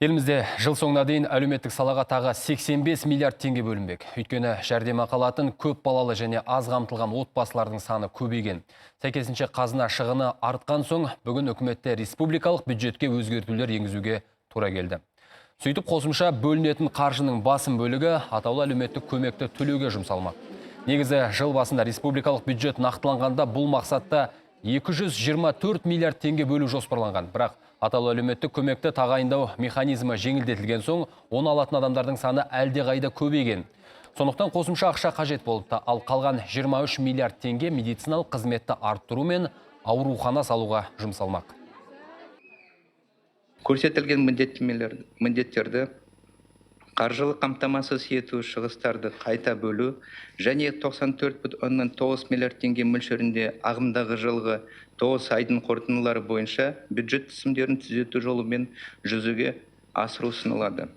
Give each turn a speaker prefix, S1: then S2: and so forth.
S1: Елімізде жыл соңына дейін әлеуметтік салаға тағы 85 миллиард теңге бөлінбек. Өйткені жәрдемақы алатын көп балалы және аз қамтылған отбасылардың саны көбейген. Сәйкесінше қазына шығыны артқан соң, бүгін үкіметте республикалық бюджетке өзгертулер енгізуге тура келді. Сөйтіп қосымша бөлінетін қаржының басым бөлігі атаулы әлеуметтік көмекті төлеуге жұмсалмақ. Негізі жыл басында республикалық бюджет нақтыланғанда бұл мақсатта 224 миллиард теңге бөлу жоспарланған. Бірақ атаулы әлеуметтік көмекті тағайындау механизмі жеңілдетілген соң, оны алатын адамдардың саны әлдеқайда көбейген. Сондықтан қосымша ақша қажет болыпты, ал қалған 23 миллиард теңге медициналық қызметті арттыру мен аурухана салуға жұмсалмақ.
S2: Көрсетілген міндеттерді қаржылық қамтамасыз ету, шығыстарды қайта бөлу және 94,9 миллиард теңге мөлшерінде ағымдағы жылғы 9 айдың қорытындылары бойынша бюджет түсімдерін түзету жолымен жүзеге асыру ұсынылады.